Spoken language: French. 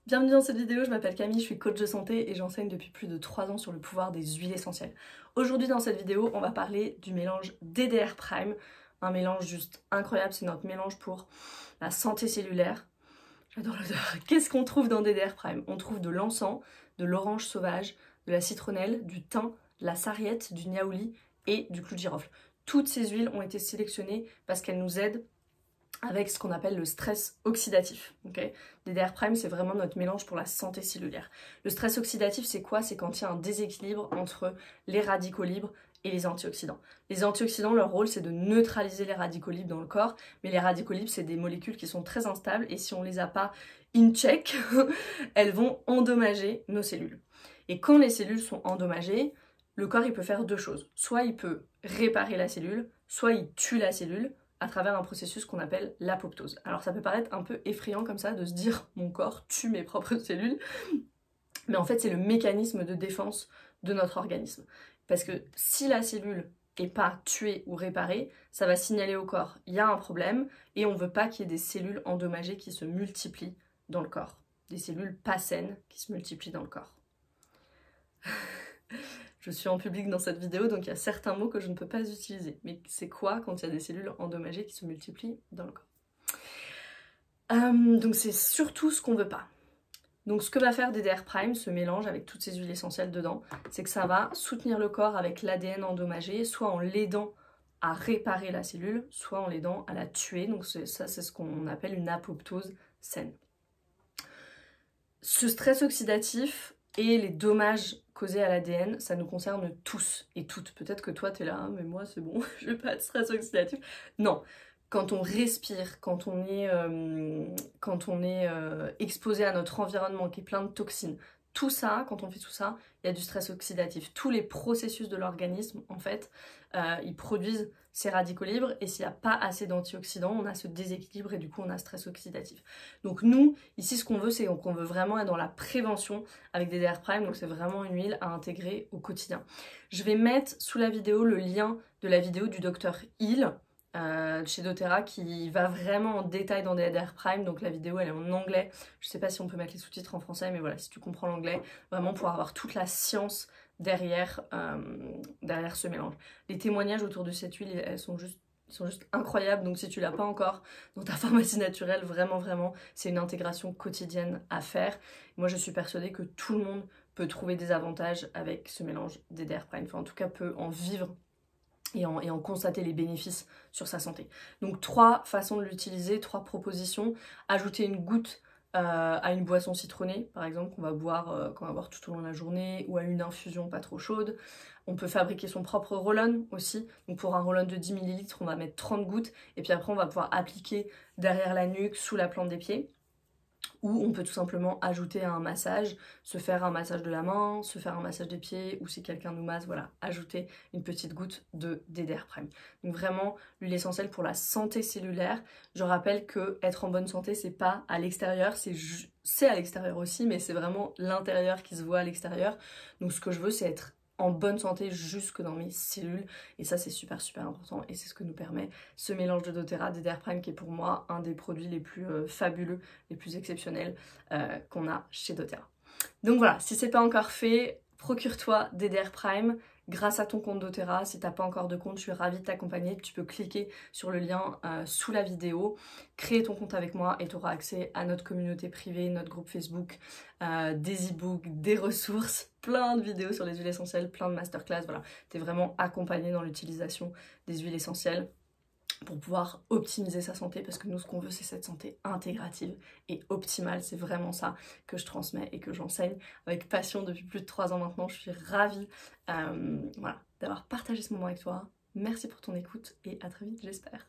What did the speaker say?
Bienvenue dans cette vidéo, je m'appelle Camille, je suis coach de santé et j'enseigne depuis plus de 3 ans sur le pouvoir des huiles essentielles. Aujourd'hui dans cette vidéo, on va parler du mélange DDR Prime, un mélange juste incroyable, c'est notre mélange pour la santé cellulaire. J'adore l'odeur. Qu'est-ce qu'on trouve dans DDR Prime? On trouve de l'encens, de l'orange sauvage, de la citronnelle, du thym, de la sarriette, du niaouli et du clou de girofle. Toutes ces huiles ont été sélectionnées parce qu'elles nous aident avec ce qu'on appelle le stress oxydatif. Okay, DDR Prime, c'est vraiment notre mélange pour la santé cellulaire. Le stress oxydatif, c'est quoi? C'est quand il y a un déséquilibre entre les radicaux libres et les antioxydants. Les antioxydants, leur rôle, c'est de neutraliser les radicaux libres dans le corps, mais les radicaux libres, c'est des molécules qui sont très instables, et si on les a pas in check, elles vont endommager nos cellules. Et quand les cellules sont endommagées, le corps, il peut faire deux choses. Soit il peut réparer la cellule, soit il tue la cellule, à travers un processus qu'on appelle l'apoptose. Alors ça peut paraître un peu effrayant comme ça de se dire mon corps tue mes propres cellules, mais en fait c'est le mécanisme de défense de notre organisme. Parce que si la cellule n'est pas tuée ou réparée, ça va signaler au corps il y a un problème et on ne veut pas qu'il y ait des cellules endommagées qui se multiplient dans le corps. Des cellules pas saines qui se multiplient dans le corps. Je suis en public dans cette vidéo, donc il y a certains mots que je ne peux pas utiliser. Mais c'est quoi quand il y a des cellules endommagées qui se multiplient dans le corps? Donc c'est surtout ce qu'on veut pas. Donc ce que va faire DDR Prime, ce mélange avec toutes ces huiles essentielles dedans, c'est que ça va soutenir le corps avec l'ADN endommagé, soit en l'aidant à réparer la cellule, soit en l'aidant à la tuer. Donc ça, c'est ce qu'on appelle une apoptose saine. Ce stress oxydatif et les dommages causés à l'ADN, ça nous concerne tous et toutes. Peut-être que toi, t'es là, hein, mais moi, c'est bon, je n'ai pas de stress oxydatif. Non, quand on respire, quand on est exposé à notre environnement qui est plein de toxines, tout ça, quand on fait tout ça, il y a du stress oxydatif. Tous les processus de l'organisme, en fait, ils produisent ces radicaux libres et s'il n'y a pas assez d'antioxydants, on a ce déséquilibre et du coup on a stress oxydatif. Donc nous, ici ce qu'on veut, c'est qu'on veut vraiment être dans la prévention avec DDR Prime, donc c'est vraiment une huile à intégrer au quotidien. Je vais mettre sous la vidéo le lien de la vidéo du docteur Hill, chez doTERRA, qui va vraiment en détail dans DDR Prime. Donc la vidéo elle est en anglais, je sais pas si on peut mettre les sous-titres en français, mais voilà, si tu comprends l'anglais, vraiment pour avoir toute la science derrière ce mélange. Les témoignages autour de cette huile, ils sont juste incroyables, donc si tu l'as pas encore dans ta pharmacie naturelle, vraiment, c'est une intégration quotidienne à faire. Moi je suis persuadée que tout le monde peut trouver des avantages avec ce mélange DDR Prime, enfin en tout cas peut en vivre et en constater les bénéfices sur sa santé. Donc 3 façons de l'utiliser, 3 propositions. Ajouter une goutte à une boisson citronnée, par exemple, qu'on va boire tout au long de la journée, ou à une infusion pas trop chaude. On peut fabriquer son propre roll-on aussi. Donc pour un roll-on de 10 ml, on va mettre 30 gouttes, et puis après on va pouvoir appliquer derrière la nuque, sous la plante des pieds. Ou on peut tout simplement ajouter à un massage, se faire un massage de la main, se faire un massage des pieds, ou si quelqu'un nous masse, voilà, ajouter une petite goutte de DDR Prime. Donc vraiment, l'huile essentielle pour la santé cellulaire. Je rappelle que être en bonne santé, c'est pas à l'extérieur, c'est à l'extérieur aussi, mais c'est vraiment l'intérieur qui se voit à l'extérieur. Donc ce que je veux, c'est être en bonne santé jusque dans mes cellules, et ça c'est super important, et c'est ce que nous permet ce mélange de doTERRA, DDR Prime, qui est pour moi un des produits les plus fabuleux, les plus exceptionnels qu'on a chez doTERRA. Donc voilà, si c'est pas encore fait, procure-toi DDR Prime grâce à ton compte doTERRA. Si t'as pas encore de compte, je suis ravie de t'accompagner. Tu peux cliquer sur le lien sous la vidéo, créer ton compte avec moi et tu auras accès à notre communauté privée, notre groupe Facebook, des e-books, des ressources, plein de vidéos sur les huiles essentielles, plein de masterclass. Voilà, tu es vraiment accompagné dans l'utilisation des huiles essentielles pour pouvoir optimiser sa santé, parce que nous ce qu'on veut c'est cette santé intégrative et optimale. C'est vraiment ça que je transmets et que j'enseigne avec passion depuis plus de 3 ans maintenant. Je suis ravie voilà, d'avoir partagé ce moment avec toi. Merci pour ton écoute et à très vite j'espère.